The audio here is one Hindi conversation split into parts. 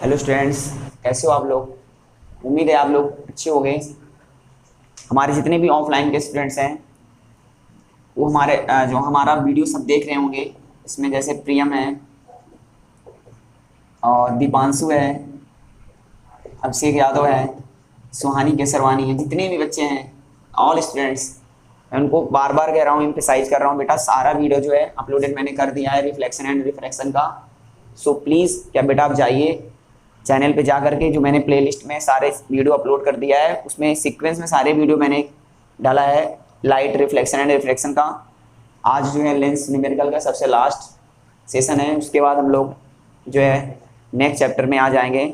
हेलो स्टूडेंट्स, कैसे हो आप लोग। उम्मीद है आप लोग अच्छे होंगे। हमारे जितने भी ऑफलाइन के स्टूडेंट्स हैं वो हमारे जो हमारा वीडियो सब देख रहे होंगे। इसमें जैसे प्रियम है और दीपांशु है, अभिषेक यादव है, सुहानी केसरवानी है, जितने भी बच्चे हैं ऑल स्टूडेंट्स, मैं उनको बार बार कह रहा हूँ, एम्फेसाइज कर रहा हूँ, बेटा सारा वीडियो जो है अपलोडेड मैंने कर दिया है रिफ्लेक्शन एंड रिफ्रैक्शन का। सो प्लीज़ क्या बेटा आप जाइए चैनल पे जा करके, जो मैंने प्लेलिस्ट में सारे वीडियो अपलोड कर दिया है उसमें सीक्वेंस में सारे वीडियो मैंने डाला है लाइट रिफ्लेक्शन एंड रिफ्रैक्शन का। आज जो है लेंस न्यूमेरिकल का सबसे लास्ट सेशन है, उसके बाद हम लोग जो है नेक्स्ट चैप्टर में आ जाएंगे।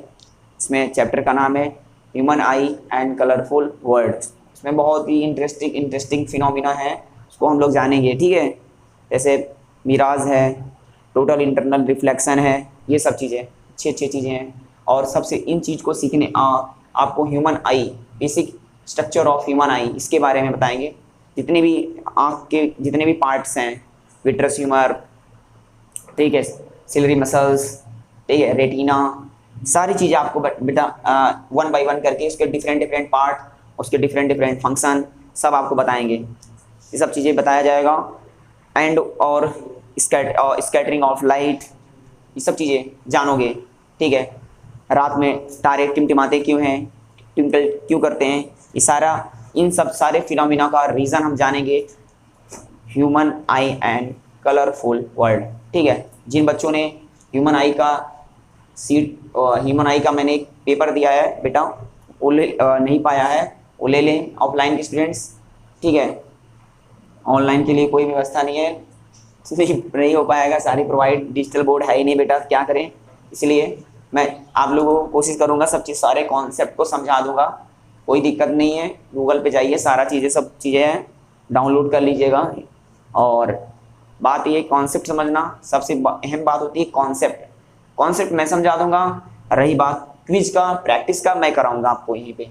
इसमें चैप्टर का नाम है human I and colourful world. इसमें बहुत ही इंटरेस्टिंग फिनोमिना है, उसको हम लोग जानेंगे, ठीक है। जैसे मिराज है, टोटल इंटरनल रिफ्लेक्शन है, ये सब चीज़ें अच्छी अच्छी चीज़ें हैं। और सबसे इन चीज़ को सीखने आपको human I, basic structure of human आई, इसके बारे में बताएंगे। जितने भी आँख के जितने भी पार्ट्स हैं, विट्रस ह्यूमर, ठीक है, सिलरी मसल्स, ठीक है, रेटिना, सारी चीज़ें आपको बेटा वन बाय वन करके उसके डिफरेंट पार्ट, उसके डिफरेंट फंक्शन सब आपको बताएंगे। ये सब चीज़ें बताया जाएगा। एंड और स्कैटरिंग ऑफ लाइट, ये सब चीज़ें जानोगे, ठीक है। रात में तारे टिमटिमाते क्यों हैं, ट्विंकल क्यों करते हैं, ये सारा, इन सब सारे फिनोमिना का रीज़न हम जानेंगे human I and colourful world, ठीक है। जिन बच्चों ने ह्यूमन आई का ह्यूमन आई का मैंने एक पेपर दिया है बेटा, वो नहीं पाया है वो ले लें ऑफलाइन के स्टूडेंट्स, ठीक है। ऑनलाइन के लिए कोई व्यवस्था नहीं है, नहीं हो पाएगा, सारी प्रोवाइड डिजिटल बोर्ड है ही नहीं बेटा, क्या करें। इसलिए मैं आप लोगों को कोशिश करूंगा सब चीज़, सारे कॉन्सेप्ट को समझा दूंगा, कोई दिक्कत नहीं है। गूगल पे जाइए, सारा चीज़ें सब चीज़ें हैं, डाउनलोड कर लीजिएगा। और बात ये कॉन्सेप्ट समझना, सबसे अहम बात होती है कॉन्सेप्ट मैं समझा दूंगा। रही बात क्विज का, प्रैक्टिस का, मैं कराऊंगा आपको यहीं पे,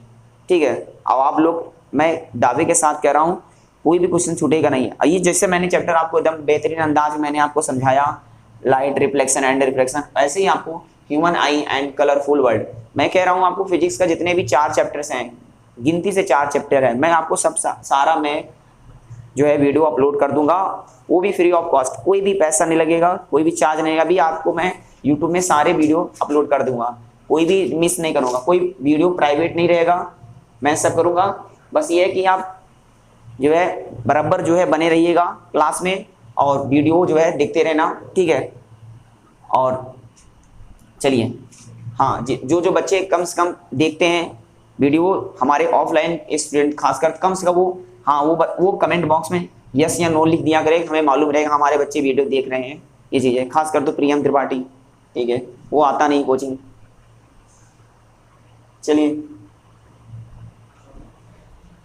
ठीक है। अब आप लोग, मैं दावे के साथ कह रहा हूँ, कोई भी क्वेश्चन छूटेगा नहीं। ये जैसे मैंने चैप्टर आपको एकदम बेहतरीन अंदाज में मैंने आपको समझाया, लाइट रिफ्लेक्शन एंड रिफ्रैक्शन, ऐसे ही आपको human I and colourful world. मैं कह रहा हूँ आपको फिजिक्स का जितने भी 4 चैप्टर्स हैं, गिनती से 4 चैप्टर है, मैं आपको सब सारा मैं जो है वीडियो अपलोड कर दूंगा, वो भी फ्री ऑफ कॉस्ट, कोई भी पैसा नहीं लगेगा, कोई भी चार्ज नहीं लगेगा। अभी आपको मैं यूट्यूब में सारे वीडियो अपलोड कर दूंगा, कोई भी मिस नहीं करूँगा, कोई वीडियो प्राइवेट नहीं रहेगा, मैं सब करूँगा। बस ये है कि आप जो है बराबर जो है बने रहिएगा क्लास में, और वीडियो जो है देखते रहना, ठीक है। और चलिए, हाँ, जो बच्चे कम से कम देखते हैं वीडियो, हमारे ऑफलाइन स्टूडेंट खासकर, कम से कम वो कमेंट बॉक्स में यस या नो लिख दिया करें, हमें मालूम रहेगा हमारे बच्चे वीडियो देख रहे हैं। ये चीज़ें खासकर तो प्रियम त्रिपाठी, ठीक है, वो आता नहीं कोचिंग। चलिए,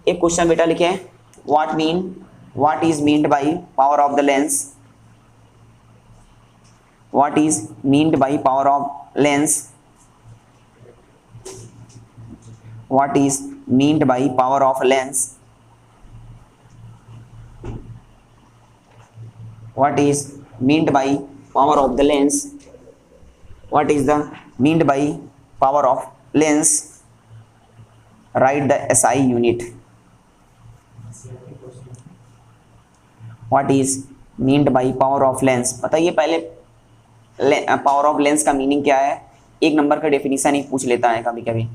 एक क्वेश्चन बेटा लिखे हैं, what is meant by power of the lens, what is meant by power of lens, what is meant by power of lens, what is meant by power of the lens, what is the meant by power of lens, write the SI unit, what is meant by power of lens। बताइए पहले पावर ऑफ लेंस का मीनिंग क्या है, एक नंबर का डेफिनेशन ही पूछ लेता है कभी कभी।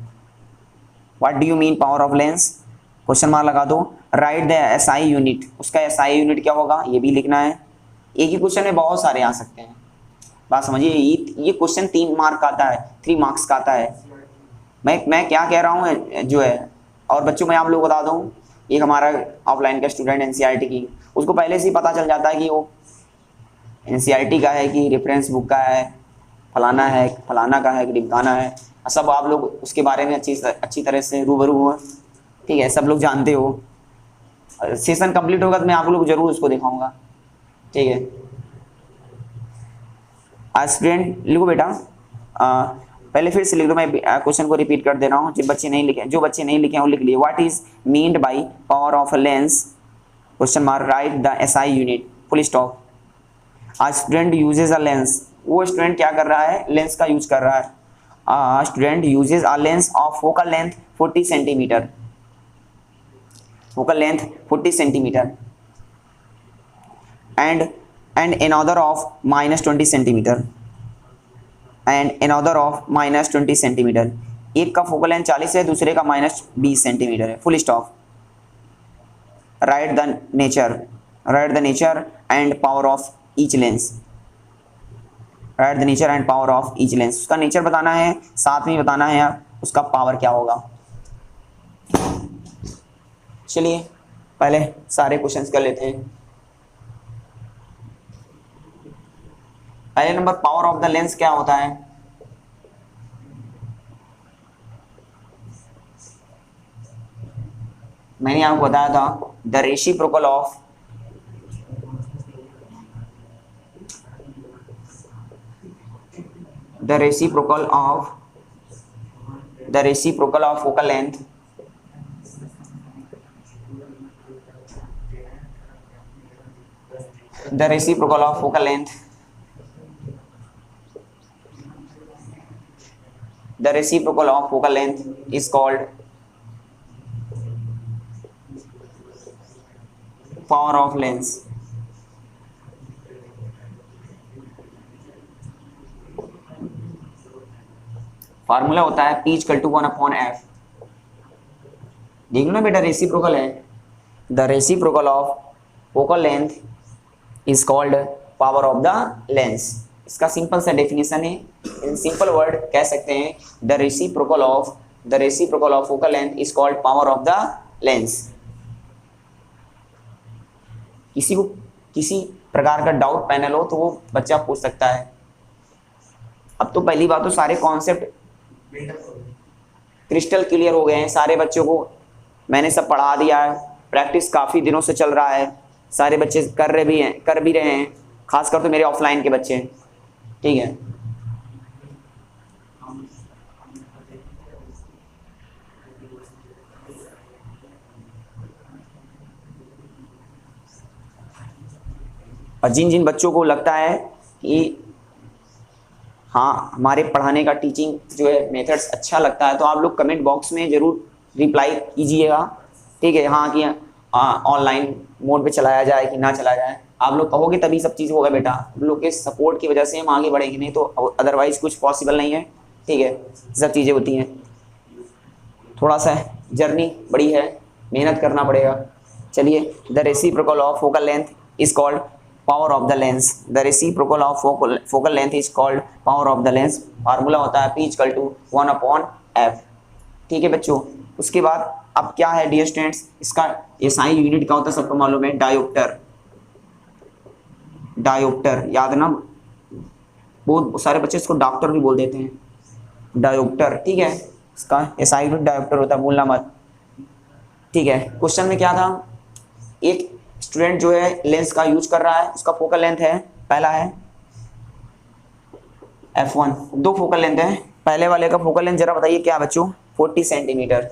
What do you mean power of lens, question mark लगा दो, राइट द SI यूनिट, उसका SI यूनिट क्या होगा ये भी लिखना है। एक ही क्वेश्चन में बहुत सारे आ सकते हैं, बात समझिए। ये क्वेश्चन 3 मार्क का आता है, 3 मार्क्स का आता है। मैं क्या कह रहा हूँ जो है, और बच्चों मैं आप लोग बता दूँ, एक हमारा ऑफलाइन का स्टूडेंट NCERT की, उसको पहले से ही पता चल जाता है कि वो NCERT का है कि रेफरेंस बुक का है, फलाना है, फलाना का है कि ढिमकाना है, सब आप लोग उसके बारे में अच्छी तरह से रूबरू हो, ठीक है, सब लोग जानते हो। सेशन कंप्लीट होगा तो मैं आप लोग जरूर उसको दिखाऊंगा, ठीक है। स्टूडेंट लिखो बेटा, पहले फिर से लिख दो, मैं क्वेश्चन को रिपीट कर दे रहा हूँ, जो बच्चे नहीं लिखे हैं वो लिख लिए। What is meant by power of a lens, question mark, write the SI unit, full stop. A student uses a lens, वो स्टूडेंट क्या कर रहा है, लेंस का यूज कर रहा है। Student uses a lens of focal length 40 centimetre, focal length 40 centimetre and another of -20 centimetre and another of -20 centimetre. एक का फोकल लेंथ 40 है, दूसरे का -20 सेंटीमीटर है। Full stop. Right the nature and power of each lens. Right the nature and power of each lens. उसका नेचर बताना है, साथ में बताना है उसका पावर क्या होगा। चलिए पहले सारे क्वेश्चंस कर लेते हैं। पहले number, power of the lens क्या होता है? मैंने आपको बताया था the reciprocal of focal length is called power of lens। Formula होता है P = 1/f। देख लो बेटा, रेसिप्रोकल है। The reciprocal of focal length is called power of the lens. इसका सिंपल सा डेफिनेशन है, इन सिंपल वर्ड कह सकते हैं the reciprocal of focal length is called power of the lens. किसी को किसी प्रकार का डाउट पैनल हो तो वो बच्चा पूछ सकता है। अब तो पहली बात तो सारे कॉन्सेप्ट क्रिस्टल क्लियर हो गए हैं, सारे बच्चों को मैंने सब पढ़ा दिया है। प्रैक्टिस काफ़ी दिनों से चल रहा है, सारे बच्चे कर भी रहे हैं, खासकर तो मेरे ऑफलाइन के बच्चे। ठीक है, और जिन जिन बच्चों को लगता है कि हाँ हमारे पढ़ाने का टीचिंग जो है मेथड्स अच्छा लगता है, तो आप लोग कमेंट बॉक्स में ज़रूर रिप्लाई कीजिएगा। ठीक है, हाँ कि ऑनलाइन मोड पे चलाया जाए कि ना चलाया जाए। आप लोग कहोगे तभी सब चीज़ होगा बेटा, आप लोग के सपोर्ट की वजह से हम आगे बढ़ेंगे, नहीं तो अदरवाइज़ कुछ पॉसिबल नहीं है। ठीक है, सब चीज़ें होती हैं, थोड़ा सा जर्नी बड़ी है, मेहनत करना पड़ेगा। चलिए, the reciprocal of focal length is called power of the lens. The reciprocal of focal length is called power of the lens. Formula होता है P = 1/f। ठीक है बच्चों, उसके बाद अब क्या है डियर स्टूडेंट्स, इसका एसआई यूनिट क्या होता है सबको मालूम है, डायोप्टर। याद ना, बहुत सारे बच्चे इसको डॉक्टर भी बोल देते हैं, डायोप्टर। ठीक है, इसका एसआई यूनिट डायोप्टर होता है, भूलना मत। ठीक है, क्वेश्चन में क्या था, एक स्टूडेंट जो है लेंस का यूज कर रहा है, उसका फोकल लेंथ है, पहला है f1। दो फोकल लेंथ है, पहले वाले का फोकल लेंथ जरा बताइए क्या बच्चों, 40 सेंटीमीटर।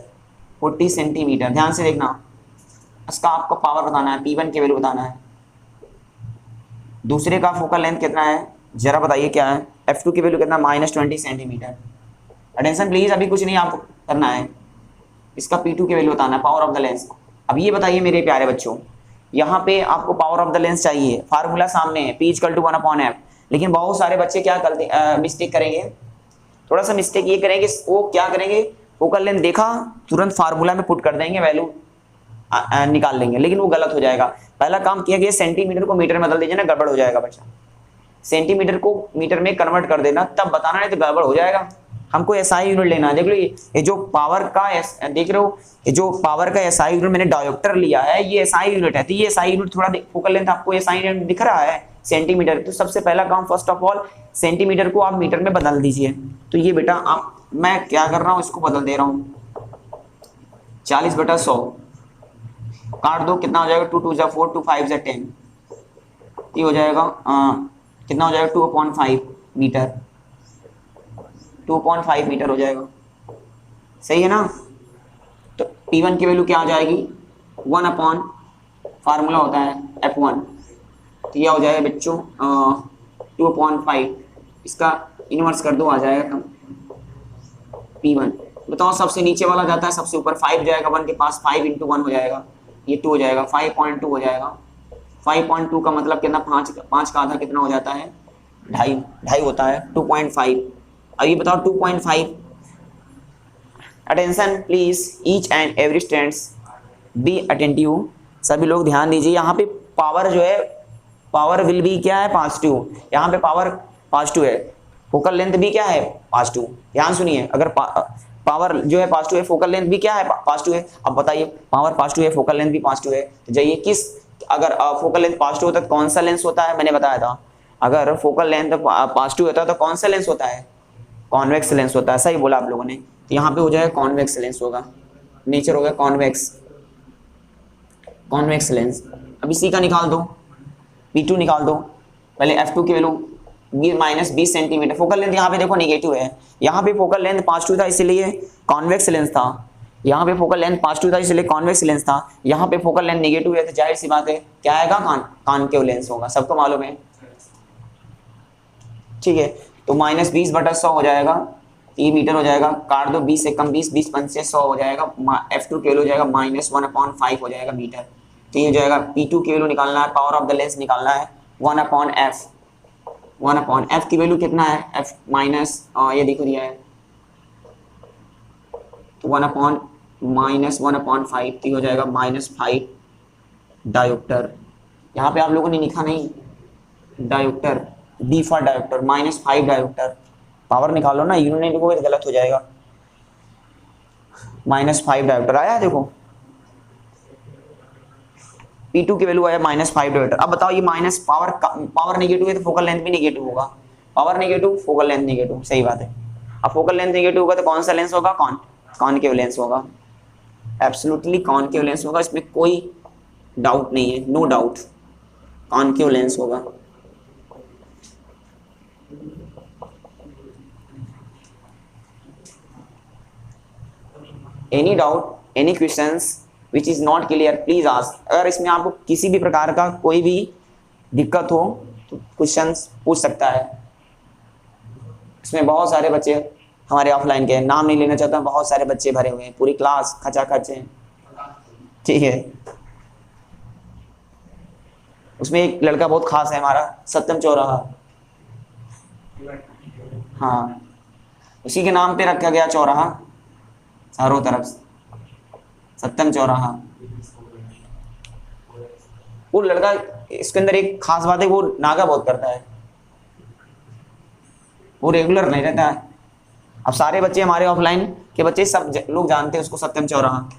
40 सेंटीमीटर, ध्यान से देखना, इसका आपको पावर बताना है, P1 की वैल्यू बताना है। दूसरे का फोकल लेंथ कितना है जरा बताइए क्या है, f2 की वैल्यू कितना, -20 सेंटीमीटर। अटेंशन प्लीज, अभी कुछ नहीं आपको करना है, इसका P2 की वैल्यू बताना है, पावर ऑफ द लेंस। अब ये बताइए मेरे प्यारे बच्चों, यहाँ पे आपको पावर ऑफ द लेंस चाहिए, फार्मूला सामने है P = 1/f। लेकिन बहुत सारे बच्चे क्या करते मिस्टेक करेंगे, थोड़ा सा मिस्टेक ये करेंगे, वो क्या करेंगे, फोकल लेंथ देखा तुरंत फार्मूला में पुट कर देंगे, वैल्यू निकाल लेंगे, लेकिन वो गलत हो जाएगा। पहला काम किया गया, सेंटीमीटर को मीटर में बदल दीजिए ना, गड़बड़ हो जाएगा बच्चा। सेंटीमीटर को मीटर में कन्वर्ट कर देना, तब बताना, नहीं तो गड़बड़ हो जाएगा। हमको एसआई यूनिट लेना है। देख लो ये जो पावर का देख रहे हो, ये जो पावर का एसआई यूनिट मैंने डायोप्टर लिया है, ये एसआई यूनिट है। तो ये एसआई यूनिट थोड़ा फोकल लेंथ आपको एसआई यूनिट दिख रहा है सेंटीमीटर, तो सबसे पहला काम फर्स्ट ऑफ ऑल सेंटीमीटर को आप मीटर में बदल दीजिए। तो ये बेटा आप, मैं क्या कर रहा हूँ, इसको बदल दे रहा हूँ, 40/100 काट दो, कितना हो जाएगा, 2 2 4 2 5 10, ये हो जाएगा कितना हो जाएगा, 2/5 मीटर, 2.5 मीटर हो जाएगा। सही है ना। तो P1 की वैल्यू क्या आ जाएगी, 1/, फार्मूला होता है F1, तो यह हो जाएगा बच्चों 2/5, इसका इन्वर्स कर दो, आ जाएगा कम P1। बताओ सबसे नीचे वाला जाता है सबसे ऊपर, 5 जाएगा 1 के पास, 5 इंटू 1 हो जाएगा, ये 2 हो जाएगा, 5.2 हो जाएगा। 5.2 का मतलब कितना, 5 का आधा कितना हो जाता है, ढाई, ढाई होता है 2.5। अब ये बताओ 2.5, attention please, each and every students be attentive, सभी लोग ध्यान दीजिए। यहाँ पे पावर जो है, पावर विल भी क्या है, पॉजिटिव, यहाँ पे पावर पॉजिटिव है, फोकल लेंथ भी क्या है, पॉजिटिव। ध्यान सुनिए, अगर पावर जो है पॉजिटिव है, फोकल लेंथ भी क्या है, पॉजिटिव है। अब बताइए पावर पॉजिटिव है, फोकल लेंथ भी पॉजिटिव है, तो जाइए किस, अगर फोकल लेंथ पॉजिटिव होता है तो कौन सा लेंस होता है, मैंने बताया था, अगर फोकल लेंथ पॉजिटिव होता है तो कौन सा लेंस होता है, कॉन्वेक्स लेंस होता है। सही बोला आप लोगों ने, तो यहाँ पे हो जाएगा कॉन्वेक्स लेंस होगा, नेचर हो गया कॉन्वेक्स, कॉन्वेक्स लेंस। अब इसी का निकाल दो, P2 निकाल दो, पहले F2 की value minus 20 centimetre, focal length यहाँ पे देखो नेगेटिव है, यहाँ पे फोकल लेंथ पॉजिटिव था इसलिए कॉन्वेक्स लेंस था, यहाँ पे फोकल लेंथ पॉजिटिव था इसलिए कॉन्वेक्स लेंस था, यहाँ पे फोकल लेंथ नेगेटिव है तो जाहिर सी बात है क्या आएगा, कॉनकेव लेंस होगा, सबको मालूम है। ठीक है, तो माइनस 20/100 हो जाएगा, 3 मीटर हो जाएगा, काट दो 20 से कम 20, 20 5 से 100 हो जाएगा, F2 की वैल्यू हो जाएगा -1/5 हो जाएगा मीटर। तो ये हो जाएगा P2 की वैल्यू निकालना है, पावर ऑफ द लेंस निकालना है 1/f, 1/f की वैल्यू कितना है, f माइनस ये देखो दिया है, तो 1/-1/5, तो हो जाएगा -5 डायोप्टर। यहाँ पे आप लोगों ने लिखा नहीं dioptre, D for dioptre, -5 dioptre, power निकालो ना, यूनिट नहीं लिखोगे तो गलत हो जाएगा। -5 डायोप्टर आया, देखो P2 की वैल्यू आया -5 डायोप्टर। अब बताओ ये माइनस पावर नेगेटिव है तो फोकल लेंथ भी नेगेटिव होगा, power negative focal length negative, सही बात है। अब फोकल लेंथ नेगेटिव होगा तो कौन सा लेंस होगा, कॉनकेव लेंस होगा, एब्सोल्युटली कॉनकेव लेंस होगा, इसमें कोई डाउट नहीं है, नो डाउट, कॉनकेव लेंस होगा। Any doubt, any questions which is not clear please ask. अगर इसमें आपको किसी भी प्रकार का कोई भी दिक्कत हो तो क्वेश्चंस पूछ सकता है। इसमें बहुत सारे बच्चे हमारे ऑफलाइन के, नाम नहीं लेना चाहता, बहुत सारे बच्चे भरे हुए हैं, पूरी क्लास खचाखच है। ठीक है, उसमें एक लड़का बहुत खास है हमारा, सत्यम चौराहा, हाँ उसी के नाम पे रखा गया चौराहा चारों तरफ, सत्यम चौराहा। वो लड़का, इसके अंदर एक खास बात है, वो नागा बहुत करता है, वो रेगुलर नहीं रहता है। अब सारे बच्चे हमारे ऑफलाइन के बच्चे सब लोग जानते हैं उसको, सत्यम चौराहा।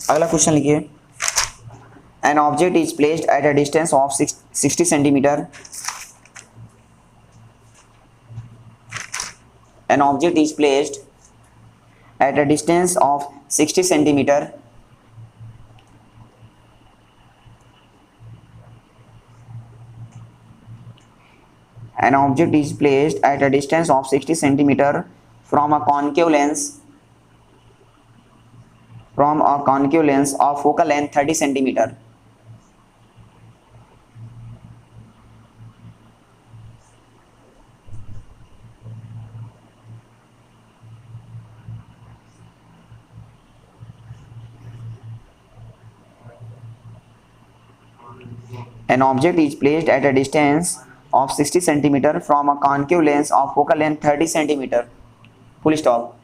अगला क्वेश्चन लिखिए, N object is placed at a distance of 60 centimetre, N object is placed at a distance of 60 centimetre an object is placed at a distance of 60 centimeter from a concave lens of focal length 30 centimeter. An object is placed at a distance of 60 centimeter from a concave lens of focal length 30 centimeter. Full stop.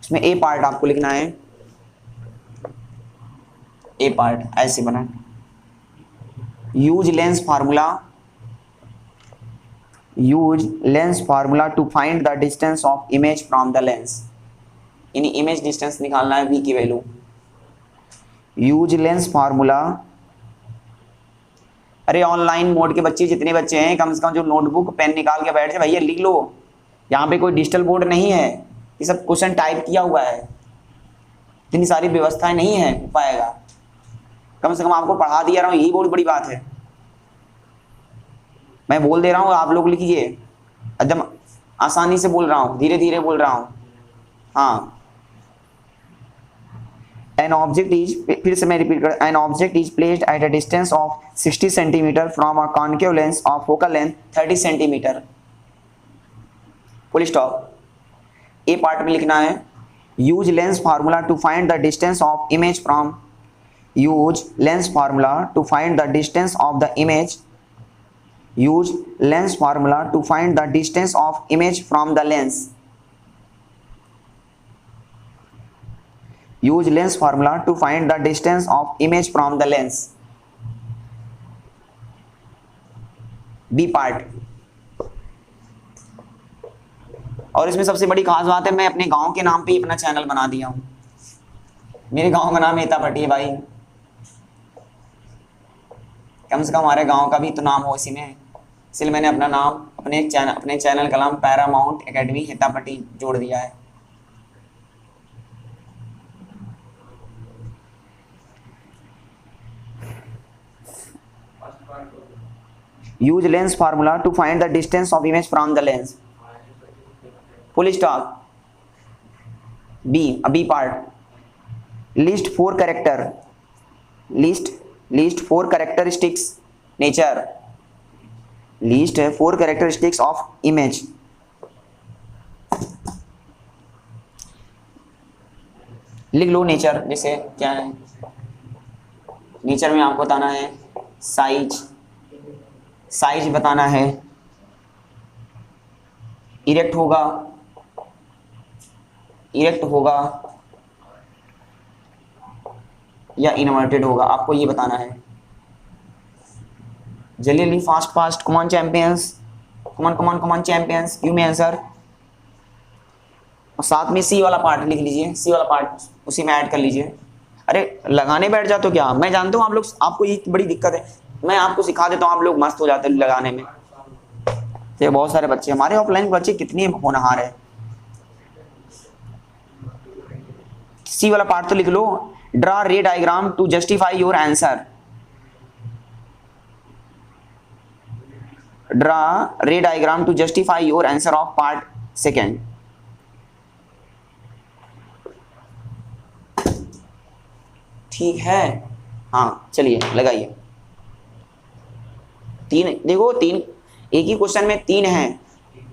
इसमें ए पार्ट आपको लिखना है, ए पार्ट ऐसे बना, use lens formula, use lens formula to find the distance of image from the lens, यानी इमेज डिस्टेंस निकालना है, वी की वैल्यू। यूज लेंस फार्मूला, अरे ऑनलाइन मोड के बच्चे जितने बच्चे हैं कम से कम जो नोटबुक पेन निकाल के बैठ जाए, भैया लिख लो, यहाँ पे कोई डिजिटल बोर्ड नहीं है, ये सब क्वेश्चन टाइप किया हुआ है, इतनी सारी व्यवस्थाएं नहीं है हो पाएगा, कम से कम आपको पढ़ा दिया रहा हूँ, यही बहुत बड़ी बात है। मैं बोल दे रहा हूँ, आप लोग लिखिए, एकदम आसानी से बोल रहा हूँ, धीरे धीरे बोल रहा हूँ। हाँ, एन ऑब्जेक्ट इज, फिर से मैं रिपीट कर, an object is placed at a distance of 60 centimetre from a concave lens of focal length 30 centimetre, full stop. A part में लिखना है, use lens formula to find the distance of image from, use lens formula to find the distance of the image, use lens formula to find the distance of image from the lens, use lens formula to find the distance of image from the lens, B part। और इसमें सबसे बड़ी खास बात है, मैं अपने गांव के नाम पे ही अपना चैनल बना दिया हूं, मेरे गांव का नाम एतापट्टी है भाई, कम से कम हमारे गांव का भी तो नाम हो इसी में, इसलिए मैंने अपना नाम अपने चैनल का नाम पैरामाउंट एकेडमी एतापट्टी जोड़ दिया है। Use lens formula to find the distance of image from the lens, full stop. B part, list 4 character, list 4 characteristics nature, list 4 characteristics of image. लिख लो नेचर, जैसे क्या है नेचर में आपको बताना है, साइज बताना है, इरेक्ट होगा या इन्वर्टेड होगा, आपको ये बताना है। जल्दी fast come on champions, come on champions, यू में आंसर। और साथ में सी वाला पार्ट लिख लीजिए, सी वाला पार्ट उसी में ऐड कर लीजिए। अरे लगाने बैठ जाते हो क्या, मैं जानता हूँ आप लोग, आपको ये बड़ी दिक्कत है, मैं आपको सिखा देता हूँ, आप लोग मस्त हो जाते हैं लगाने में। तो बहुत सारे बच्चे, हमारे ऑफलाइन बच्चे कितने होनहार है। सी वाला पार्ट तो लिख लो, draw ray diagram to justify your answer, draw ray diagram to justify your answer of part second. ठीक है, हाँ चलिए लगाइए। तीन देखो, तीन एक ही क्वेश्चन में 3 है,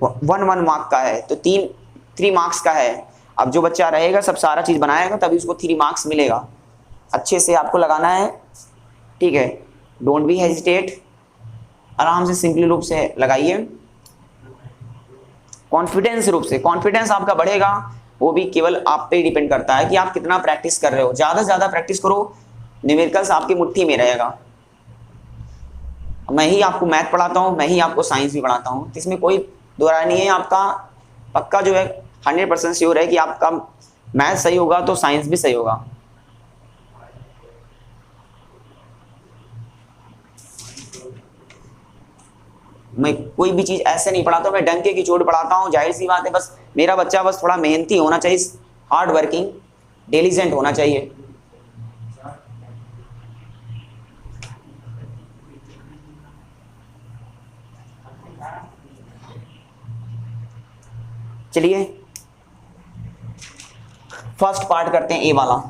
1 मार्क का है, तो 3 मार्क्स का है। अब जो बच्चा रहेगा सब सारा चीज बनाएगा तभी उसको 3 मार्क्स मिलेगा। अच्छे से आपको लगाना है, ठीक है, डोंट बी हेजिटेट, आराम से सिंपली रूप से लगाइए, कॉन्फिडेंस रूप से। कॉन्फिडेंस आपका बढ़ेगा, वो भी केवल आप पे डिपेंड करता है कि आप कितना प्रैक्टिस कर रहे हो। ज्यादा से ज्यादा प्रैक्टिस करो, न्यूमेरिकल्स आपकी मुट्ठी में रहेगा। मैं ही आपको मैथ पढ़ाता हूँ, मैं ही आपको साइंस भी पढ़ाता हूँ, तो इसमें कोई दो राय नहीं है। आपका पक्का जो है 100% श्योर है कि आपका मैथ सही होगा तो साइंस भी सही होगा। मैं कोई भी चीज ऐसे नहीं पढ़ाता, मैं डंके की चोट पढ़ाता हूँ। जाहिर सी बात है, बस मेरा बच्चा बस थोड़ा मेहनती होना चाहिए, हार्ड वर्किंग, डिलीजेंट होना चाहिए। चलिए फर्स्ट पार्ट करते हैं, ए वाला।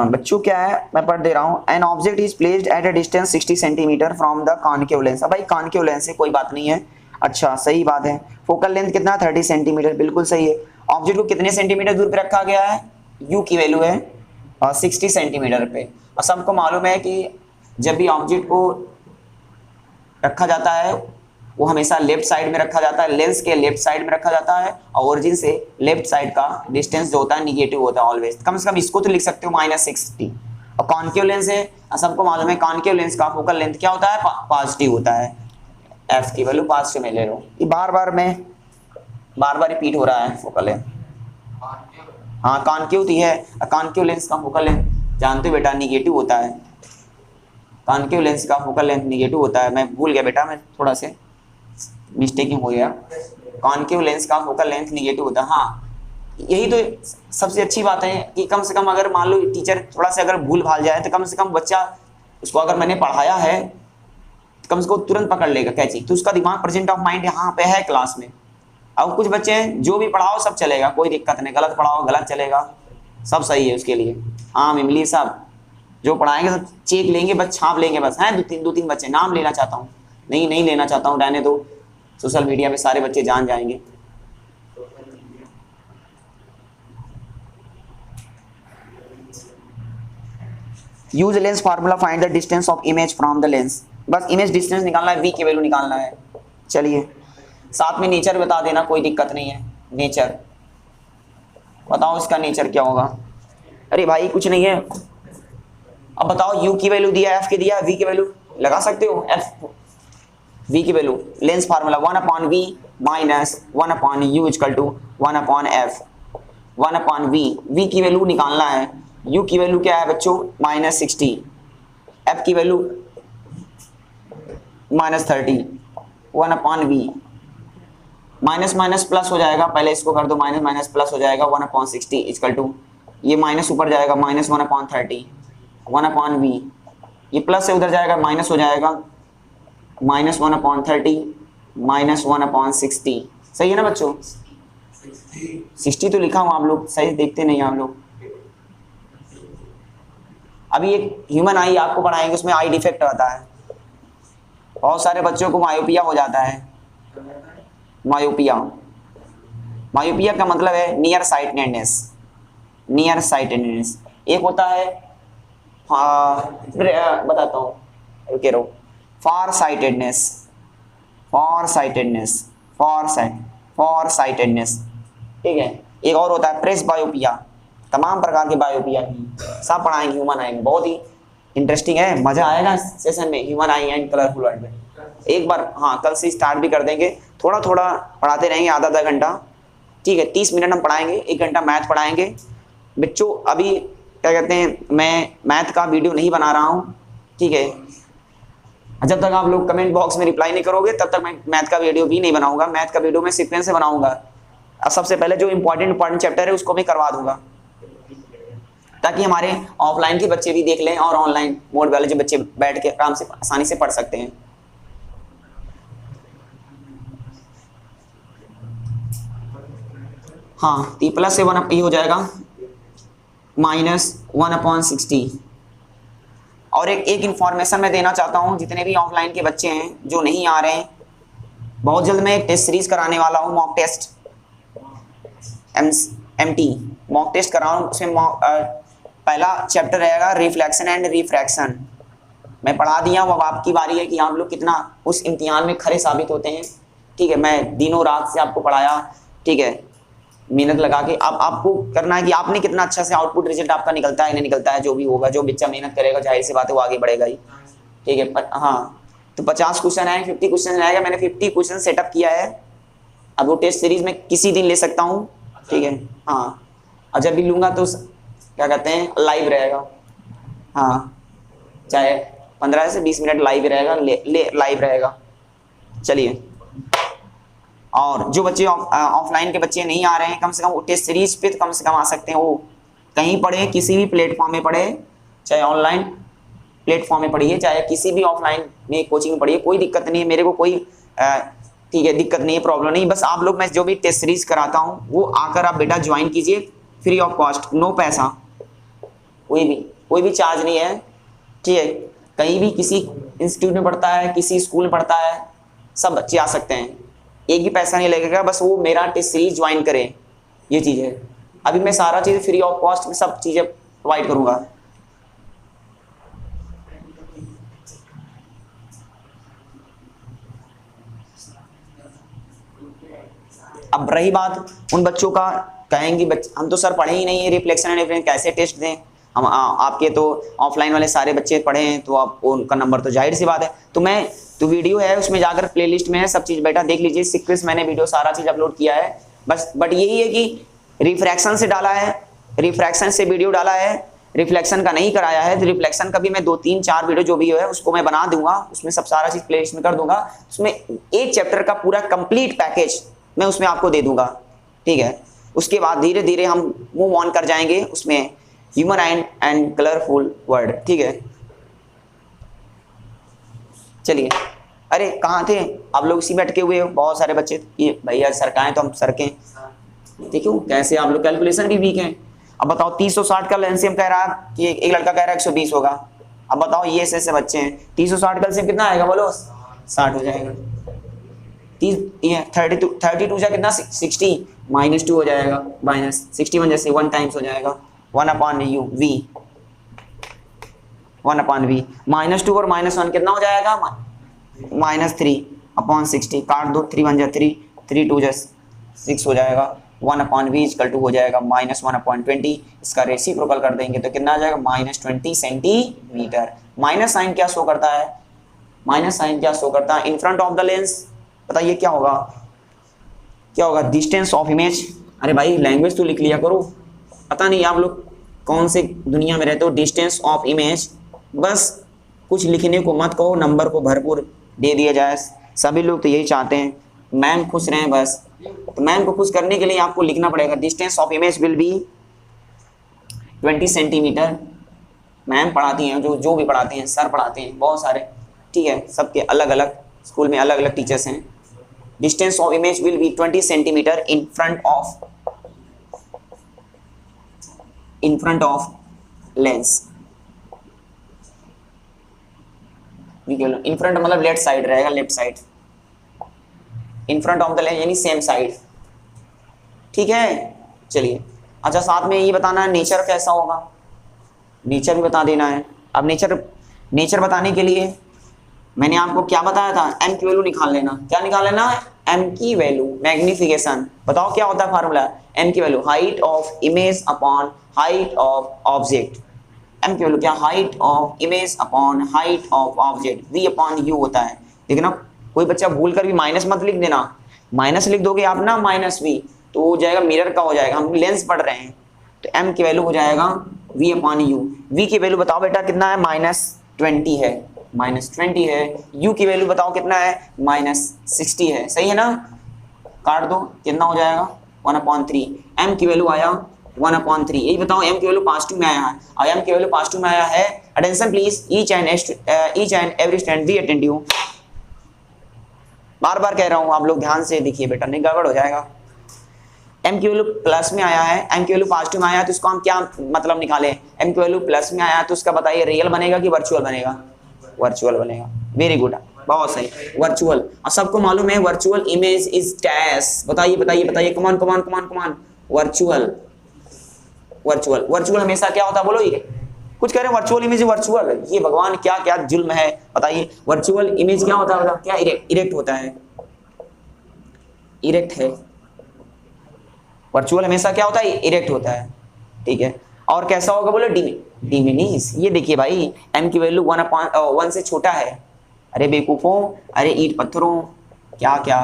बच्चों क्या है, मैं पढ़ दे रहा हूँ। N object is placed at a distance 60 centimetre from the concave lens. भाई कॉनकेव लेंस से कोई बात नहीं है, अच्छा सही बात है। फोकल लेंथ कितना, 30 सेंटीमीटर, बिल्कुल सही है। ऑब्जेक्ट को कितने सेंटीमीटर दूर पे रखा गया है, यू की वैल्यू है 60 सेंटीमीटर पे। और सबको मालूम है कि जब भी ऑब्जेक्ट को रखा जाता है वो हमेशा लेफ्ट साइड में रखा जाता है, लेंस के लेफ्ट साइड में रखा जाता है, और ओरिजिन से निगेटिव साइड का डिस्टेंस जो होता है निगेटिव होता है ऑलवेज। कम से कम इसको तो लिख सकते हो -60। और कॉन्केव लेंस है, सबको मालूम है कॉन्केव लेंस का फोकल लेंथ क्या होता है, पॉजिटिव होता है, एफ की वैल्यू पॉजिटिव में ले लो। ये बार बार रिपीट हो रहा है फोकल लेंथ। हाँ कॉन्केव थी है, कॉन्केव लेंस का फोकल लेंथ जानते हो बेटा निगेटिव होता है, कॉन्केव लेंस का फोकल लेंथ निगेटिव होता है। मैं भूल गया बेटा, मैं थोड़ा से मिस्टेकिंग हो गया, कॉन्केव लेंस का फोकल लेंथ निगेटिव होता है। हाँ यही तो सबसे अच्छी बात है कि कम से कम अगर मान लो टीचर थोड़ा सा अगर भूल भाल जाए तो कम से कम बच्चा उसको अगर मैंने पढ़ाया है तो कम से कम तुरंत पकड़ लेगा क्या चीज, तो उसका दिमाग प्रेजेंट ऑफ माइंड यहाँ पे है क्लास में। अब कुछ बच्चे हैं जो भी पढ़ाओ सब चलेगा, कोई दिक्कत नहीं, गलत पढ़ाओ गलत चलेगा, सब सही है उसके लिए। हाँ मिमली साहब जो पढ़ाएंगे सब चेक लेंगे, बस छाप लेंगे, बस हैं दो तीन बच्चे, नाम लेना चाहता हूँ, नहीं लेना चाहता हूँ, रहने दो, सोशल मीडिया पे सारे बच्चे जान जाएंगे। Use lens formula, find the distance of image from the lens, बस इमेज डिस्टेंस निकालना है, वी की वैल्यू निकालना है। चलिए साथ में नेचर बता देना, कोई दिक्कत नहीं है। नेचर बताओ इसका नेचर क्या होगा। अरे भाई कुछ नहीं है, अब बताओ यू की वैल्यू दिया, एफ की दिया, वी की वैल्यू लगा सकते हो, एफ वी की value lens formula 1/v minus 1/u equal to 1/f 1/v, v की वैल्यू निकालना है, u की वैल्यू क्या है बच्चों -60, f की value -30, 1/v minus minus plus हो जाएगा, पहले इसको कर दो माइनस माइनस प्लस हो जाएगा 1/60 इक्वल टू, ये माइनस ऊपर जाएगा -1/30 1/v, ये प्लस से उधर जाएगा माइनस हो जाएगा -1/30 -1/60, सही है ना बच्चों, 60 तो लिखा हूँ, आप लोग सही देखते नहीं आप लोग। अभी एक ह्यूमन आई आपको पढ़ाएंगे, उसमें आई डिफेक्ट आता है, बहुत सारे बच्चों को मायोपिया हो जाता है। मायोपिया का मतलब है नियर साइटेडनेस, नियर साइटेडनेस। एक होता है बताता हूँ, रुके रहो, फार साइटेडनेस, फार साइटेडनेस, फार साइटेडनेस, ठीक है। एक और होता है प्रेस बायोपिया, तमाम प्रकार के बायोपिया सब पढ़ाएंगे, ह्यूमन आएंगे, बहुत ही इंटरेस्टिंग है, मजा आएगा सेशन में, human I and colourful world में। एक बार हाँ कल से स्टार्ट भी कर देंगे, थोड़ा थोड़ा पढ़ाते रहेंगे, आधा घंटा, ठीक है, 30 मिनट हम पढ़ाएंगे, 1 घंटा मैथ पढ़ाएंगे बच्चों। अभी क्या कहते हैं, मैं मैथ का वीडियो नहीं बना रहा हूँ, ठीक है, जब तक आप लोग कमेंट बॉक्स में रिप्लाई नहीं करोगे तब तक मैं मैथ का वीडियो भी नहीं बनाऊंगा। मैथ का वीडियो मैं सीक्वेंस से बनाऊंगा, और सबसे पहले जो इंपॉर्टेंट चैप्टर है उसको मैं करवा दूंगा, ताकि हमारे ऑफलाइन के बच्चे भी देख लें और ऑनलाइन मोड वाले जो बच्चे बैठ के आराम से आसानी से पढ़ सकते हैं। हाँ तो प्लस से 1 ये हो जाएगा -1/60। और एक इंफॉर्मेशन मैं देना चाहता हूँ, जितने भी ऑफलाइन के बच्चे हैं जो नहीं आ रहे हैं, बहुत जल्द मैं एक टेस्ट सीरीज कराने वाला हूँ, mock test MT mock test करा रहा हूँ। उसमें पहला चैप्टर रहेगा रिफ्लेक्शन एंड रिफ्रैक्शन, मैं पढ़ा दिया हूँ, अब आपकी बारी है कि आप लोग कितना उस इम्तिहान में खरे साबित होते हैं, ठीक है। मैं दिनों रात से आपको पढ़ाया, ठीक है, मेहनत लगा के। अब आपको करना है कि आपने कितना अच्छा से आउटपुट रिजल्ट आपका निकलता है नहीं निकलता है, जो भी होगा, जो बच्चा मेहनत करेगा जाहिर सी बात है वो आगे बढ़ेगा ही, ठीक है। हाँ तो 50 क्वेश्चन है, 50 क्वेश्चन आएगा, मैंने 50 क्वेश्चन सेटअप किया है। अब वो टेस्ट सीरीज में किसी दिन ले सकता हूँ, ठीक है। हाँ और जब भी लूँगा तो क्या कहते हैं लाइव रहेगा, हाँ चाहे 15 से 20 मिनट लाइव रहेगा, लाइव रहेगा। चलिए, और जो बच्चे ऑफलाइन के बच्चे नहीं आ रहे हैं, कम से कम वो टेस्ट सीरीज पे तो कम से कम आ सकते हैं, वो कहीं पढ़े, किसी भी प्लेटफॉर्म में पढ़े, चाहे ऑनलाइन प्लेटफॉर्म में पढ़िए, चाहे किसी भी ऑफलाइन में कोचिंग में पढ़िए, कोई दिक्कत नहीं है, मेरे को कोई ठीक है दिक्कत नहीं है, प्रॉब्लम नहीं। बस आप लोग, मैं जो भी टेस्ट सीरीज कराता हूँ वो आकर आप बेटा ज्वाइन कीजिए, फ्री ऑफ कॉस्ट, नो पैसा, कोई भी चार्ज नहीं है, ठीक है। कहीं भी किसी इंस्टीट्यूट में पढ़ता है, किसी स्कूल में पढ़ता है, सब बच्चे आ सकते हैं, एक भी पैसा नहीं लगेगा, बस वो मेरा टेस्ट सीरीज ज्वाइन करें, ये चीज़ है। अभी मैं सारा चीज़ फ्री ऑफ कॉस्ट में सब चीज़ें प्रोवाइड करूँगा। अब रही बात उन बच्चों का, कहेंगे हम तो सर पढ़े ही नहीं है रिफ्लेक्शन एंड डिफरेंस, कैसे टेस्ट दें हम? आपके तो ऑफलाइन वाले सारे बच्चे पढ़े हैं तो आप उनका नंबर तो जाहिर सी बात है। तो वीडियो है उसमें जाकर प्लेलिस्ट में है सब चीज़, बेटा देख लीजिए, सीक्वेंस मैंने वीडियो सारा चीज़ अपलोड किया है। बस बट यही है कि रिफ्रैक्शन से डाला है, रिफ्रैक्शन से वीडियो डाला है, रिफ्लेक्शन का नहीं कराया है। तो रिफ्लेक्शन का भी मैं 2-3-4 वीडियो जो भी है उसको मैं बना दूंगा, उसमें सब सारा चीज़ प्लेलिस्ट में कर दूंगा। उसमें एक चैप्टर का पूरा कंप्लीट पैकेज मैं उसमें आपको दे दूंगा, ठीक है। उसके बाद धीरे धीरे हम मूव ऑन कर जाएंगे उसमें ह्यूमन एंड कलरफुल वर्ड, ठीक है। चलिए, अरे कहाँ थे आप लोग? इसी में अटके हुए हो बहुत सारे बच्चे। ये भैया सरकाएं तो हम सरकें, देखो कैसे आप लोग कैलकुलेशन भी वीक हैं। अब बताओ 360 का एलसीएम कह रहा है कि एक लड़का कह रहा है 120 होगा। अब बताओ ये ऐसे बच्चे हैं, 360 का एलसीएम कितना आएगा बोलो? 60 हो जाएगा। 32 जा कितना? 60 -2 हो जाएगा, -60 में जैसे 1 टाइम्स हो जाएगा 1/u v, 1/v। -2 और -1 कितना हो जाएगा? -3/60। काट दो, 3 1 जा 3, 3 2 जा 6 हो जाएगा। 1/v = हो जाएगा -1/20। इसका रेसिप्रोकल कर देंगे तो कितना आ जाएगा? -20 सेंटीमीटर। माइनस साइन क्या शो करता है? माइनस साइन क्या शो करता है? In front of the lens, बताइए क्या होगा? क्या होगा? Distance of image. अरे भाई लैंग्वेज तो लिख लिया करो, पता नहीं आप लोग कौन से दुनिया में रहते हो। डिस्टेंस ऑफ इमेज, बस कुछ लिखने को मत कहो, नंबर को भरपूर दे दिया जाए। सभी लोग तो यही चाहते हैं, मैम खुश रहें बस। तो मैम को खुश करने के लिए आपको लिखना पड़ेगा distance of image will be 20 centimetre. Ma'am पढ़ाती हैं, जो भी पढ़ाते हैं, सर पढ़ाते हैं बहुत सारे, ठीक है, सबके अलग अलग स्कूल में अलग अलग टीचर्स हैं। Distance of image will be 20 centimetre in front of lens. In front मतलब लेफ्ट साइड रहेगा, left side, in front of the lens यानी सेम साइड, ठीक है। चलिए, अच्छा साथ में ये बताना है नेचर कैसा होगा, नेचर भी बता देना है। अब नेचर बताने के लिए मैंने आपको क्या बताया था? एम की वैल्यू निकाल लेना। क्या निकाल लेना है? एम की वैल्यू, मैग्निफिकेशन। बताओ क्या होता है फार्मूला? एम की value height of image upon height of object. M की वैल्यू क्या? Height of image upon height of object, v अपॉन u होता है। देखना कोई बच्चा भूल कर भी माइनस मत लिख देना, माइनस लिख दोगे आप ना -v तो हो जाएगा मिरर का हो जाएगा, हम लेंस पढ़ रहे हैं। तो m की वैल्यू हो जाएगा v अपॉन u। v की वैल्यू बताओ बेटा कितना है? -20 है, -20 है। u की वैल्यू बताओ कितना है? -60 है, सही है ना? काट दो, कितना हो जाएगा? 1/3। m की वैल्यू आया 1/3। यही बताओ m की वैल्यू पास टू में आया है, और m की वैल्यू पास टू में आया है। Attention please, each and every student be attentive. बार बार कह रहा हूँ, आप लोग ध्यान से देखिए बेटा, नहीं गड़बड़ हो जाएगा। m की वैल्यू प्लस में आया है, m की वैल्यू पॉजिटिव में आया तो इसको हम क्या मतलब निकालें? m की वैल्यू प्लस में आया तो उसका बताइए रियल बनेगा कि वर्चुअल बनेगा? वर्चुअल बनेगा। वेरी गुड, बहुत सही, वर्चुअल। और सबको मालूम है वर्चुअल इमेज इज डैश। बताइए बताइए बताइए, कमान कमान कमान कमान। वर्चुअल वर्चुअल हमेशा क्या होता है बोलो? ये कुछ कह रहे हैं वर्चुअल इमेज वर्चुअल, ये भगवान क्या क्या जुल्म है। बताइए वर्चुअल इमेज क्या होता है? क्या इरेक्ट होता है, इरेक्ट है। वर्चुअल हमेशा क्या होता है? इरेक्ट होता है, ठीक है। और कैसा होगा बोलो? डिमिनिश। ये देखिए भाई, m की वैल्यू 1 से छोटा है। अरे बेवकूफों, अरे ईट पत्थरों, क्या क्या,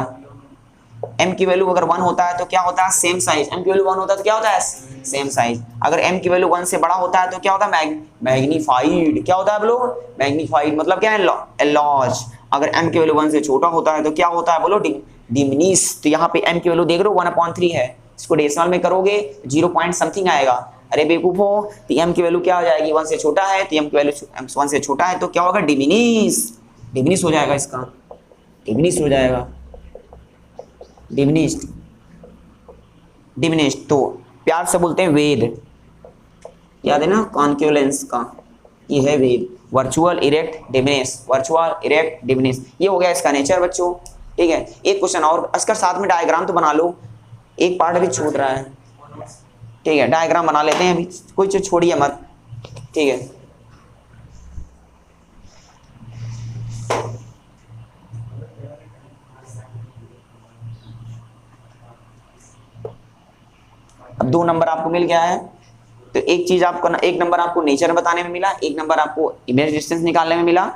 m की वैल्यू अगर 1 होता है तो क्या होता है? Same size. m की वैल्यू 1 होता है तो क्या होता है? Same size. अगर m की वैल्यू 1 से बड़ा होता है तो क्या होता है? मैग्नीफाइड। क्या होता है बोलो? मैग्नीफाइड मतलब क्या है? एनलार्ज। अगर m की वैल्यू 1 से छोटा होता है तो क्या होता है बोलो? डिमिनिश। तो यहाँ पे m की वैल्यू देख रहे हो 1/3 है, इसको डेसिमल में करोगे 0 पॉइंट समथिंग आएगा। अरे बेवकूफों, तो m की वैल्यू क्या हो जाएगी? 1 से छोटा है, तो m की वैल्यू 1 से छोटा है तो क्या होगा? डिमिनिश हो जाएगा, इसका डिमिनिश हो जाएगा, डिमिनिश्ड। तो प्यार से बोलते हैं वेद, याद है ना कॉन्केव लेंस का, ये है वेद। Virtual erect diminish, virtual erect diminish, ये हो गया इसका नेचर बच्चों, ठीक है। एक क्वेश्चन और, इसका साथ में डायग्राम तो बना लो, एक पार्ट भी छूट रहा है, ठीक है। डायग्राम बना लेते हैं अभी, कोई चीज छोड़िए मत, ठीक है। अब 2 नंबर आपको मिल गया है, तो एक चीज आपको, एक नंबर आपको नेचर बताने में मिला, एक नंबर आपको इमेज डिस्टेंस निकालने में मिला,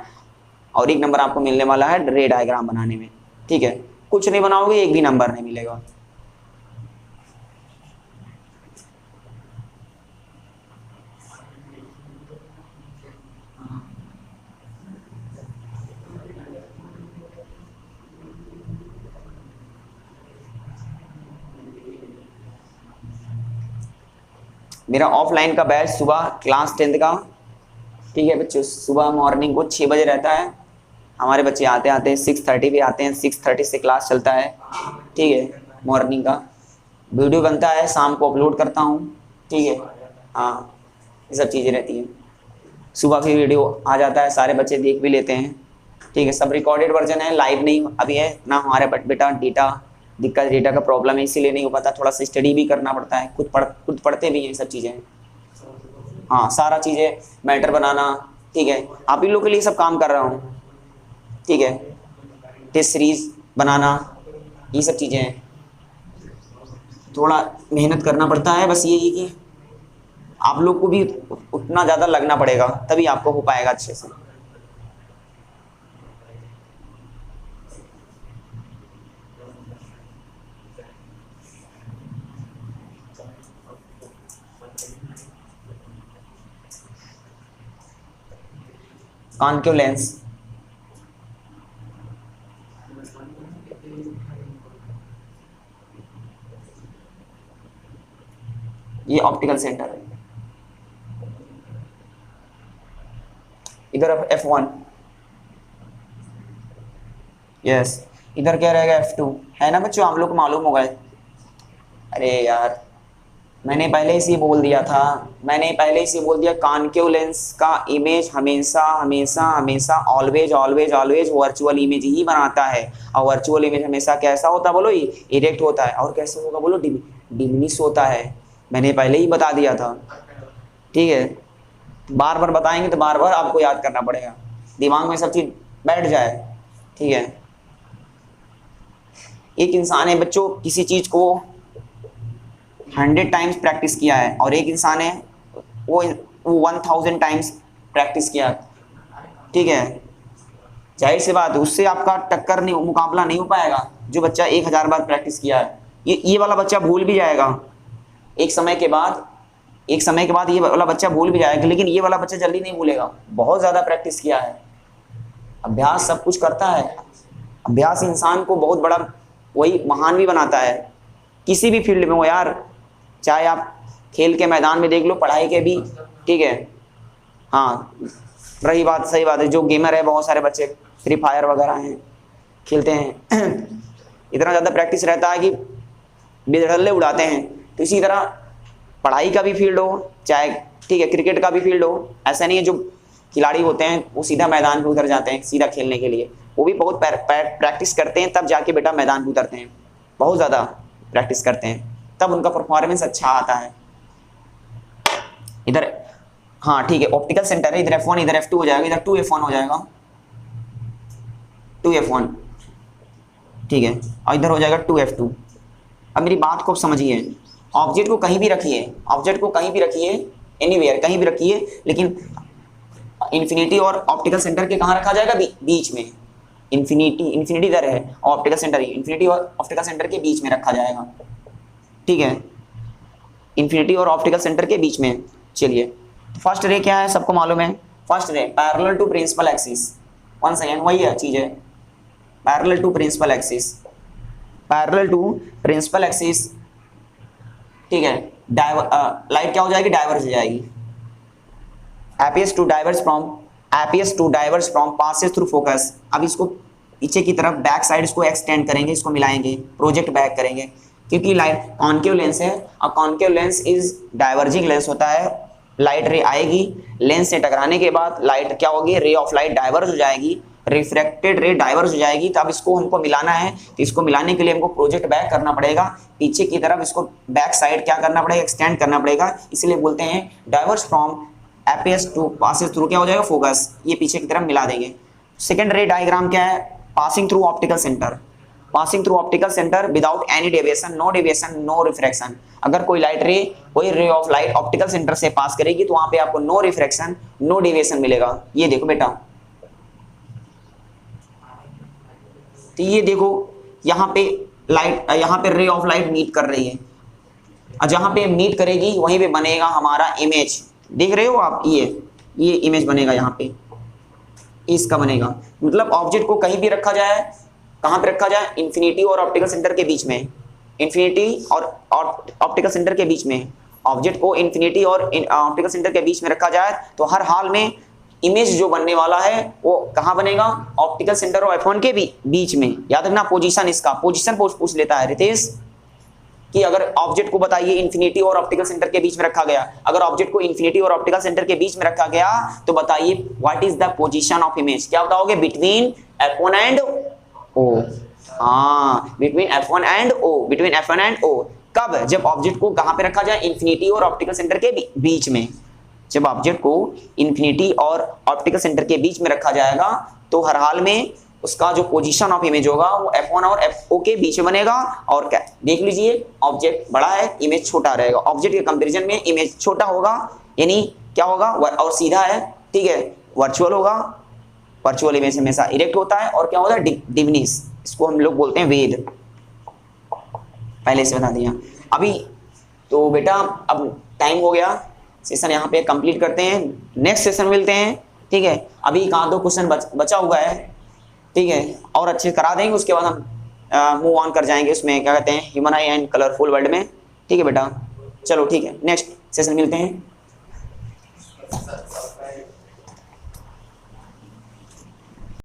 और एक नंबर आपको मिलने वाला है रे डायग्राम बनाने में। ठीक है, कुछ नहीं बनाओगे एक भी नंबर नहीं मिलेगा। मेरा ऑफलाइन का बैच सुबह क्लास 10th का, ठीक है बच्चों, सुबह मॉर्निंग को 6 बजे रहता है। हमारे बच्चे आते आते 6:30 पे आते हैं, 6:30 से क्लास चलता है। ठीक है, मॉर्निंग का वीडियो बनता है, शाम को अपलोड करता हूँ। ठीक है, हाँ ये सब चीज़ें रहती हैं। सुबह भी वीडियो आ जाता है, सारे बच्चे देख भी लेते हैं। ठीक है, सब रिकॉर्डेड वर्जन है, लाइव नहीं अभी है ना। हमारे बेटा डेटा दिक्कत, डेटा का प्रॉब्लम है, इसीलिए नहीं हो पाता। थोड़ा सा स्टडी भी करना पड़ता है, खुद पढ़ते भी हैं सब चीज़ें। हाँ, सारा चीज़ें मैटर बनाना। ठीक है, आप ही लोग के लिए सब काम कर रहा हूँ। ठीक है, टेस्ट सीरीज बनाना, ये सब चीज़ें हैं, थोड़ा मेहनत करना पड़ता है। बस यही कि आप लोग को भी उतना ज़्यादा लगना पड़ेगा, तभी आपको हो पाएगा अच्छे से। कॉन्केव लेंस, ये ऑप्टिकल सेंटर है। इधर F1, यस, इधर क्या रहेगा F2, है ना बच्चों, आप लोग को मालूम होगा। अरे यार, मैंने पहले ही बोल दिया था, कॉन्केव लेंस का इमेज हमेशा हमेशा हमेशा always always always virtual image ही बनाता है। और वर्चुअल इमेज हमेशा कैसा होता है बोलो, इरेक्ट होता है। और कैसे होगा बोलो, डिमिनिश होता है। मैंने पहले ही बता दिया था। ठीक है, बार बार बताएंगे तो बार बार आपको याद करना पड़ेगा, दिमाग में सब चीज बैठ जाए। ठीक है, एक इंसान है बच्चों, किसी चीज को 100 टाइम्स प्रैक्टिस किया है, और एक इंसान है वो 1000 टाइम्स प्रैक्टिस किया। ठीक है, जाहिर सी बात है उससे आपका टक्कर नहीं, मुकाबला नहीं हो पाएगा। जो बच्चा 1000 बार प्रैक्टिस किया है, ये वाला बच्चा भूल भी जाएगा एक समय के बाद, ये वाला बच्चा भूल भी जाएगा, लेकिन ये वाला बच्चा जल्दी नहीं भूलेगा, बहुत ज़्यादा प्रैक्टिस किया है। अभ्यास सब कुछ करता है। अभ्यास इंसान को बहुत बड़ा, वही महान भी बनाता है, किसी भी फील्ड में हो यार। चाहे आप खेल के मैदान में देख लो, पढ़ाई के भी। ठीक है, हाँ रही बात, सही बात है, जो गेमर है बहुत सारे बच्चे फ्री फायर वगैरह हैं, खेलते हैं इतना ज़्यादा प्रैक्टिस रहता है कि बेधड़ल्ले उड़ाते हैं। तो इसी तरह पढ़ाई का भी फील्ड हो, चाहे ठीक है क्रिकेट का भी फील्ड हो, ऐसा नहीं है जो खिलाड़ी होते हैं वो सीधा मैदान पे उतर जाते हैं सीधा खेलने के लिए, वो भी बहुत प्रैक्टिस करते हैं, तब जाके बेटा मैदान पे उतरते हैं, बहुत ज़्यादा प्रैक्टिस करते हैं, तब उनका परफॉर्मेंस अच्छा आता है। इधर हाँ ठीक है, ऑप्टिकल सेंटर है, इधर F1 इधर F2 हो जाएगा, इधर 2F1 हो जाएगा, 2F1 ठीक है, और इधर हो जाएगा 2F2। अब मेरी बात को समझिए, ऑब्जेक्ट को कहीं भी रखिए, एनीवेयर कहीं भी रखिए, लेकिन इन्फिनिटी और ऑप्टिकल सेंटर के कहाँ रखा जाएगा, बीच में। इन्फिनिटी इधर है, ऑप्टिकल सेंटर इन्फिनिटी और ऑप्टिकल सेंटर के बीच में रखा जाएगा। ठीक है, इन्फिनिटी और ऑप्टिकल सेंटर के बीच में। चलिए, तो फर्स्ट रे क्या है, सबको मालूम है, first ray parallel to principal axis. One second, वही है चीज है, पैरेलल टू प्रिंसिपल एक्सिस। ठीक है, लाइट क्या हो जाएगी, डाइवर्ज हो जाएगी। Appears to diverge from passes through focus. अब इसको पीछे की तरफ बैक साइड इसको एक्सटेंड करेंगे, इसको मिलाएंगे, प्रोजेक्ट बैक करेंगे, क्योंकि लाइट कॉन्केव लेंस है और concave lens is diverging lens होता है। लाइट रे आएगी, लेंस से टकराने के बाद लाइट क्या होगी, रे ऑफ लाइट डाइवर्ज हो जाएगी, रिफ्रैक्टेड रे डाइवर्ज हो जाएगी। तो अब इसको हमको मिलाना है, तो इसको मिलाने के लिए हमको प्रोजेक्ट बैक करना पड़ेगा, पीछे की तरफ इसको बैक साइड क्या करना पड़ेगा, एक्सटेंड करना पड़ेगा। इसलिए बोलते हैं diverge from appears to passes through क्या हो जाएगा, फोकस, ये पीछे की तरफ मिला देंगे। सेकेंड रे डायग्राम क्या है, passing through optical centre without any deviation, no refraction. अगर कोई ray of light optical centre से पास करेगी तो वहां पे आपको नो रिफ्रैक्शन नो डेविएशन मिलेगा। ये देखो बेटा, तो ये देखो यहाँ पे रे ऑफ लाइट मीट कर रही है, और जहां पे मीट करेगी वहीं पे बनेगा हमारा इमेज। देख रहे हो आप, ये इमेज बनेगा यहाँ पे, इसका बनेगा। मतलब ऑब्जेक्ट को कहीं भी रखा जाए, कहाँ पे रखा जाए, इन्फिनिटी और ऑप्टिकल सेंटर के बीच में, इन्फिनिटी और ऑप्टिकल सेंटर के बीच में। ऑब्जेक्ट को इन्फिनिटी और ऑप्टिकल सेंटर के बीच में रखा जाए तो हर हाल में इमेज जो बनने वाला है वो कहाँ बनेगा, ऑप्टिकल सेंटर और F1 के बीच में। याद रखना पोजीशन, इसका पोजीशन पूछ लेता है रितेश कि अगर ऑब्जेक्ट को बताइए इन्फिनिटी और ऑप्टिकल सेंटर के बीच में रखा गया, अगर ऑब्जेक्ट को इन्फिनिटी और ऑप्टिकल सेंटर के बीच में रखा गया तो बताइए what is the position of image. क्या बताओगे, बिटवीन F1 एंड O। हाँ, between F1 and O, between F1 and O। कब, जब ऑब्जेक्ट को कहां पे रखा जाए, इन्फिनिटी और ऑप्टिकल सेंटर के बीच में। जब ऑब्जेक्ट को इन्फिनिटी और ऑप्टिकल सेंटर के बीच में रखा जाएगा तो हर हाल में उसका जो पोजीशन ऑफ इमेज होगा वो F1 और O के बीच में बनेगा। और क्या देख लीजिए, ऑब्जेक्ट बड़ा है, इमेज छोटा रहेगा। ऑब्जेक्ट के कंपैरिजन में इमेज छोटा होगा, यानी क्या होगा, और सीधा है, ठीक है, वर्चुअल होगा। वर्चुअल इमेज हमेशा इरेक्ट होता है, और क्या होता है, डिविनिस, इसको हम लोग बोलते हैं वेद, पहले से बता दिया। अभी तो बेटा अब टाइम हो गया, सेशन यहाँ पे कंप्लीट करते हैं, नेक्स्ट सेशन मिलते हैं, ठीक है। अभी एक आध दो क्वेश्चन बचा हुआ है, ठीक है, और अच्छे करा देंगे, उसके बाद हम मूव ऑन कर जाएंगे उसमें, क्या कहते हैं, human I and colourful world में, ठीक है बेटा। चलो ठीक है, नेक्स्ट सेशन मिलते हैं।